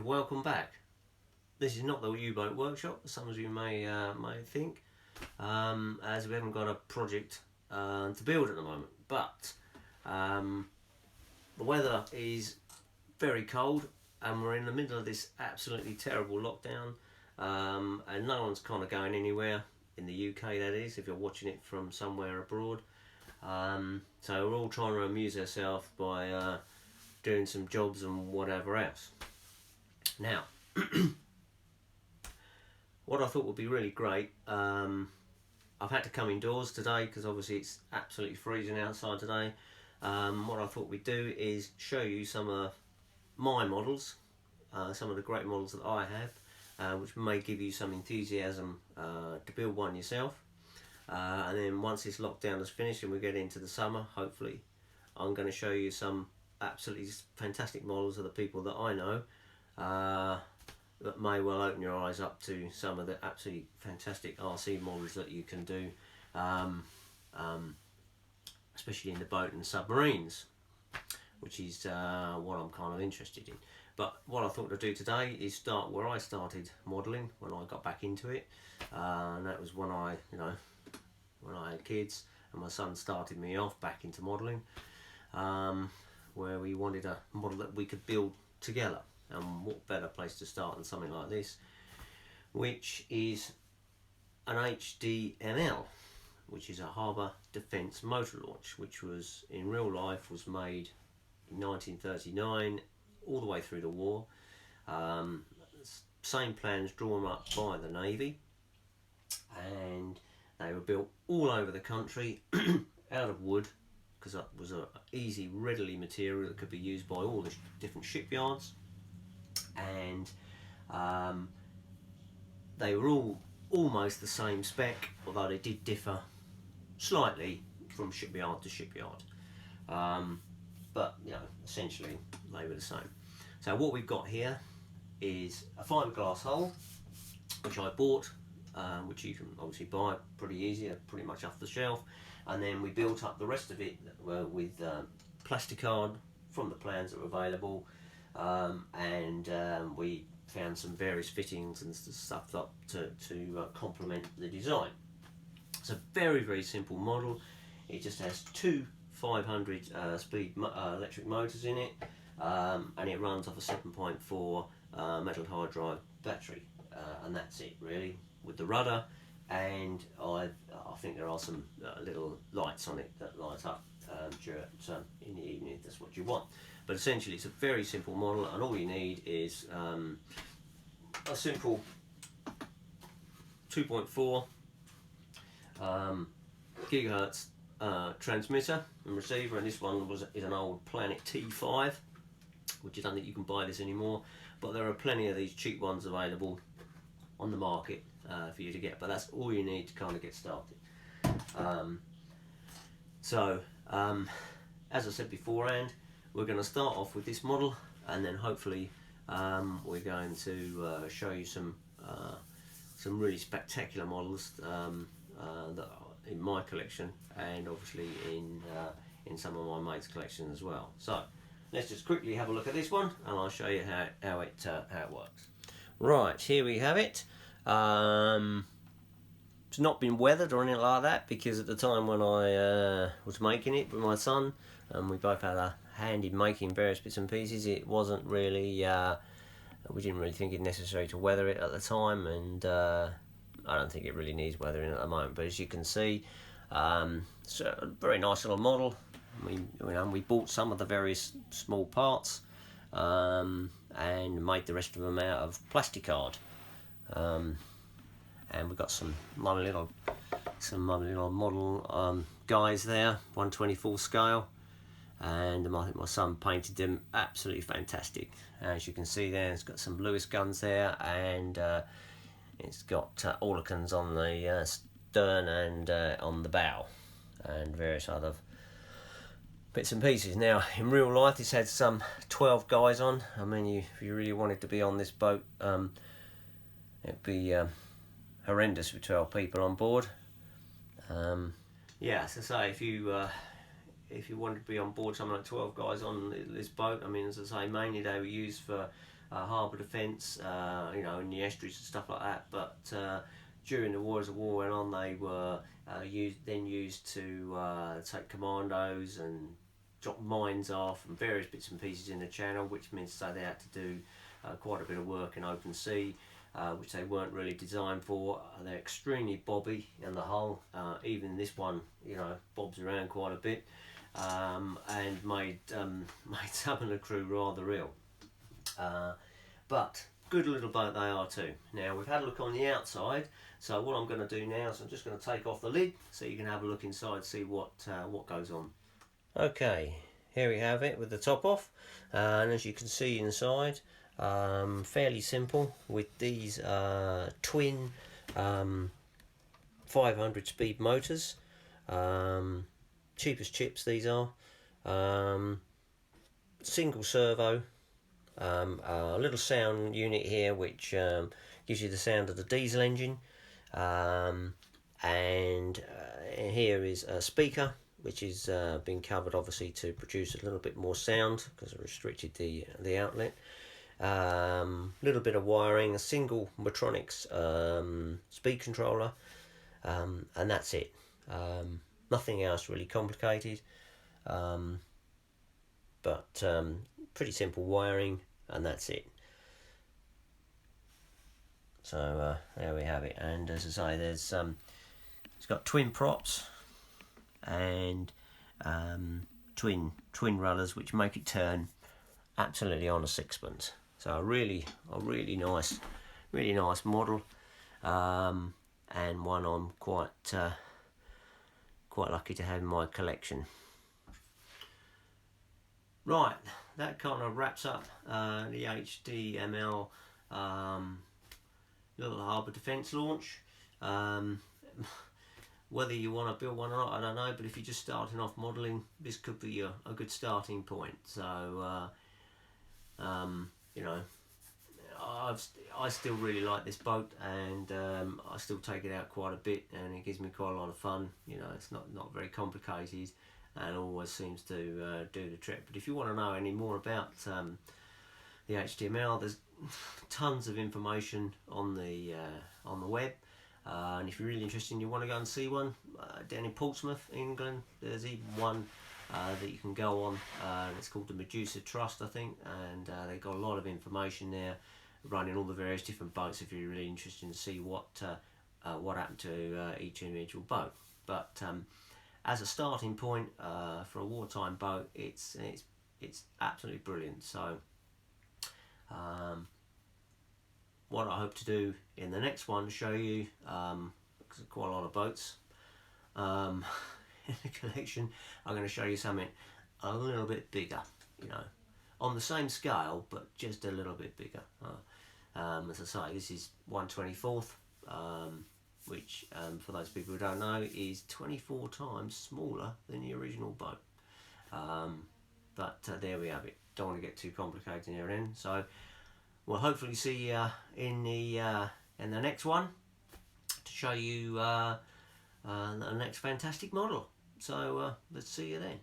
welcome back. This is not the U-boat workshop, as some of you may think, as we haven't got a project to build at the moment. But the weather is very cold, and we're in the middle of this absolutely terrible lockdown, and no one's kind of going anywhere in the UK. That is, if you're watching it from somewhere abroad. So we're all trying to amuse ourselves by doing some jobs and whatever else. Now, what I thought would be really great, I've had to come indoors today because obviously it's absolutely freezing outside today. What I thought we'd do is show you some of my models, some of the great models that I have, which may give you some enthusiasm to build one yourself. And then once this lockdown is finished and we get into the summer, hopefully I'm going to show you some absolutely fantastic models of the people that I know that may well open your eyes up to some of the absolutely fantastic RC models that you can do, especially in the boat and submarines, which is what I'm kind of interested in. But what I thought to do today is start where I started modelling when I got back into it, and that was when I had kids and my son started me off back into modelling, where we wanted a model that we could build together. And what better place to start than something like this, which is an HDML, which is a harbour defence motor launch, which was in real life was made in 1939 all the way through the war. Same plans drawn up by the Navy, and they were built all over the country out of wood, because that was an easy, readily material that could be used by all the different shipyards. And they were all almost the same spec, although they did differ slightly from shipyard to shipyard. But essentially they were the same. So what we've got here is a fiberglass hull, which I bought, which you can obviously buy pretty easy, pretty much off the shelf. And then we built up the rest of it with plasticard from the plans that were available. And we found some various fittings and stuff up to complement the design. It's a very, very simple model. It just has two 500 speed electric motors in it, and it runs off a 7.4 metal hydride battery, and that's it really, with the rudder. And I think there are some little lights on it that light up in the evening if that's what you want. But essentially it's a very simple model, and all you need is a simple 2.4 gigahertz transmitter and receiver, and this one is an old Planet T5, which I don't think you can buy this anymore, but there are plenty of these cheap ones available on the market for you to get, but that's all you need to kind of get started. As I said beforehand, we're going to start off with this model, and then hopefully we're going to show you some really spectacular models that are in my collection, and obviously in some of my mates' collection as well. So let's just quickly have a look at this one, and I'll show you how it works. Right, here we have it. It's not been weathered or anything like that, because at the time when I was making it with my son, and we both had a hand in making various bits and pieces, it wasn't really, we didn't really think it necessary to weather it at the time, and I don't think it really needs weathering at the moment. But as you can see, it's a very nice little model. We bought some of the various small parts and made the rest of them out of plasticard. And we've got some lovely little model guys there, 1/24 scale, and I think my son painted them absolutely fantastic. As you can see there, it's got some Lewis guns there, and it's got Oerlikons on the stern and on the bow, and various other bits and pieces. Now, in real life, this had some 12 guys on. I mean, if you really wanted to be on this boat, it'd be horrendous with 12 people on board. Yeah, as I say, if you wanted to be on board something like 12 guys on this boat, I mean, as I say, mainly they were used for harbour defence, you know, in the estuaries and stuff like that. But during the war, as the war went on, they were used to take commandos and drop mines off and various bits and pieces in the channel, which means so they had to do quite a bit of work in open sea, which they weren't really designed for. They're extremely bobby in the hull. Even this one, you know, bobs around quite a bit, and made some of the crew rather ill. But good little boat they are too. Now we've had a look on the outside, so what I'm going to do now is I'm just going to take off the lid so you can have a look inside, see what goes on. Okay, here we have it with the top off, and as you can see inside, fairly simple with these twin 500 speed motors, cheap as chips these are, single servo, a little sound unit here which gives you the sound of the diesel engine, and here is a speaker which is been covered obviously to produce a little bit more sound because I restricted the outlet. Little bit of wiring, a single Motronics speed controller, and that's it. Nothing else really complicated, but pretty simple wiring, and that's it. So there we have it. And as I say, there's it's got twin props and twin rudders which make it turn absolutely on a sixpence. So a really nice model, and one I'm quite lucky to have in my collection. Right, that kind of wraps up the HDML little harbour defence launch. Whether you want to build one or not, I don't know, but if you're just starting off modelling, this could be a good starting point. So you know, I still really like this boat, and I still take it out quite a bit, and it gives me quite a lot of fun. You know, it's not very complicated, and always seems to do the trick. But if you want to know any more about the HDML, there's tons of information on the web, and if you're really interested and you want to go and see one down in Portsmouth, England, there's even one that you can go on, and it's called the Medusa Trust, I think, and they've got a lot of information there running all the various different boats if you're really interested to see what happened to each individual boat. But as a starting point for a wartime boat, it's absolutely brilliant. So what I hope to do in the next one, show you, because there's quite a lot of boats in the collection, I'm going to show you something a little bit bigger, you know, on the same scale but just a little bit bigger. As I say, this is 1/24th, which for those people who don't know is 24 times smaller than the original boat. But there we have it. Don't want to get too complicated in the end. So we'll hopefully see you in the next one to show you the next fantastic model. So let's see you then.